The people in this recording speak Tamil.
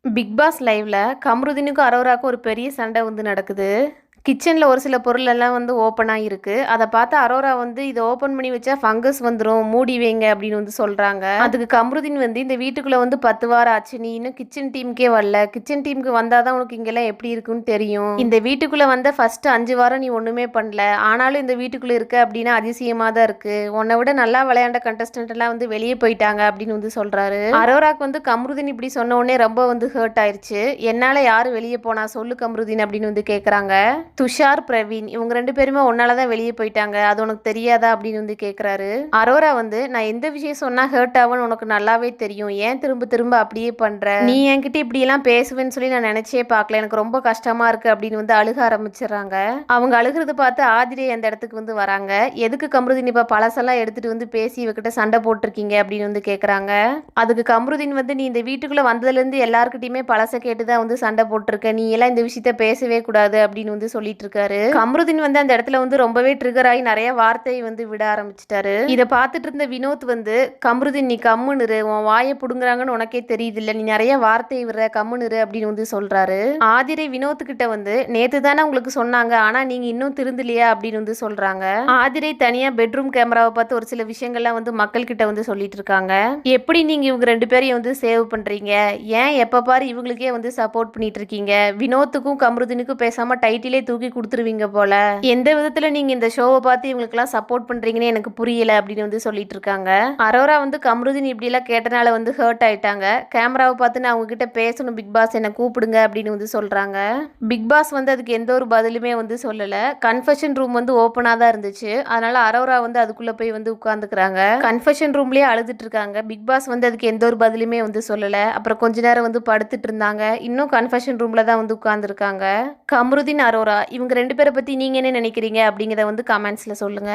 பிக் பாஸ் லைவ்ல கம்ருதீனுக்கும் அரோராக்கும் ஒரு பெரிய சண்டை வந்து நடக்குது. கிச்சனில் ஒரு சில பொருள் எல்லாம் வந்து ஓப்பனாக இருக்குது. அதை பார்த்து அரோரா வந்து இதை ஓப்பன் பண்ணி வச்சா ஃபங்கஸ் வந்துடும், மூடி வைங்க அப்படின்னு வந்து சொல்கிறாங்க. அதுக்கு கம்ருதீன் வந்து இந்த வீட்டுக்குள்ளே வந்து 10 வாரம் ஆச்சு, நீ இன்னும் கிச்சன் டீமுக்கே வரல, கிச்சன் டீமுக்கு வந்தால் தான் உனக்கு இங்கெல்லாம் எப்படி இருக்குன்னு தெரியும். இந்த வீட்டுக்குள்ளே வந்த ஃபர்ஸ்ட் 5 வாரம் நீ ஒன்றுமே பண்ணல, ஆனாலும் இந்த வீட்டுக்குள்ளே இருக்க அப்படின்னா அதிசயமாக தான் இருக்குது. உன்னை விட நல்லா விளையாண்ட கண்டஸ்டன்ட் எல்லாம் வந்து வெளியே போயிட்டாங்க அப்படின்னு வந்து சொல்கிறாரு. அரோராக்கு வந்து கம்ருதீன் இப்படி சொன்ன உடனே ரொம்ப வந்து ஹர்ட் ஆயிடுச்சு. என்னால் யார் வெளியே போனா சொல்லு கம்ருதீன் அப்படின்னு வந்து கேட்குறாங்க. துஷார், பிரவீன் இவங்க 2 பேருமே ஒன்னால தான் வெளியே போயிட்டாங்க, அது உனக்கு தெரியாதா அப்படின்னு வந்து கேட்குறாரு. அரோரா வந்து நான் எந்த விஷயம் சொன்னா ஹர்ட் ஆகும்னு உனக்கு நல்லாவே தெரியும், ஏன் திரும்ப திரும்ப அப்படியே பண்ற, நீ என்கிட்ட இப்படியெல்லாம் பேசுவேன்னு சொல்லி நான் நினைச்சே பார்க்கல, எனக்கு ரொம்ப கஷ்டமா இருக்கு அப்படின்னு வந்து அழுக ஆரம்பிச்சிடறாங்க. அவங்க அழுகிறது பார்த்து ஆதிரே அந்த இடத்துக்கு வந்து வராங்க. எதுக்கு கம்ருதீன் இப்ப பழசெல்லாம் எடுத்துட்டு வந்து பேசி இவகிட்ட சண்டை போட்டிருக்கீங்க அப்படின்னு வந்து கேட்குறாங்க. அதுக்கு கம்ருதீன் வந்து நீ இந்த வீட்டுக்குள்ள வந்ததுலேருந்து எல்லாருக்கிட்டையுமே பழசை கேட்டுதான் வந்து சண்டை போட்டிருக்க, நீ எல்லாம் இந்த விஷயத்த பேசவே கூடாது அப்படின்னு வந்து சொல்லிட்டு இருக்காரு. கம்ருதீன் வந்து அந்த இடத்துல வந்து ரொம்பவே ட்ரிகர் ஆகி நிறைய வார்த்தையை வந்து விட ஆரம்பிச்சிட்டாரு. இதை பார்த்துட்டு இருந்த வினோத் வந்து கம்ருதீன் நீ கம்முனுரு, உன் வாயை புடுங்குறாங்கன்னு உனக்கே தெரியுது இல்ல, நீ நிறைய வார்த்தையை விடுற, கம்முனுரு அப்படின்னு வந்து சொல்றாரு. ஆதிரை வினோத் கிட்ட வந்து நேத்து தானே உங்களுக்கு சொன்னாங்க, ஆனா நீங்க இன்னும் திருந்தலையா அப்படின்னு வந்து சொல்றாங்க. ஆதிரை தனியா பெட்ரூம் கேமராவை பார்த்து ஒரு சில விஷயங்கள்லாம் வந்து மக்கள் கிட்ட வந்து சொல்லிட்டு இருக்காங்க. எப்படி நீங்க இவங்க 2 பேரையும் வந்து சேவ் பண்றீங்க, ஏன் எப்ப பாரு இவங்களுக்கே வந்து சப்போர்ட் பண்ணிட்டு இருக்கீங்க, வினோத்துக்கும் கம்ருதீனுக்கும் பேசாம டைட்டிலே தூக்கி கொடுத்துருவீங்க போல, எந்த விதத்துல நீங்க இந்த ஷோவை பார்த்து இவங்களுக்கெல்லாம் சப்போர்ட் பண்றீங்கன்னு எனக்கு புரியல அப்படின்னு வந்து சொல்லிட்டு இருக்காங்க. அரோரா வந்து கம்ருதீன் இப்படி எல்லாம் கேட்டனால வந்து ஹர்ட் ஆயிட்டாங்க. கேமராவை பார்த்து நான் அவங்க கிட்ட பேசணும் பிக் பாஸ், என்ன கூப்பிடுங்க அப்படின்னு வந்து சொல்றாங்க. பிக் பாஸ் வந்து அதுக்கு எந்த ஒரு பதிலுமே வந்து சொல்லல. கன்ஃபெஷன் ரூம் வந்து ஓப்பனா தான் இருந்துச்சு, அதனால அரோரா வந்து அதுக்குள்ள போய் வந்து உட்கார்ந்துக்கிறாங்க. கன்ஃபெஷன் ரூம்லயே அழுதுட்டு இருக்காங்க. பிக் பாஸ் வந்து அதுக்கு எந்த ஒரு பதிலுமே வந்து சொல்லல. அப்புறம் கொஞ்ச நேரம் வந்து படுத்துட்டு இருந்தாங்க. இன்னும் கன்ஃபெஷன் ரூம்ல தான் வந்து உட்கார்ந்துருக்காங்க. கம்ருதீன், அரோரா இவங்க 2 பேரை பத்தி நீங்க என்ன நினைக்கிறீங்க அப்படிங்கிறத வந்து கமெண்ட்ஸ்ல சொல்லுங்க.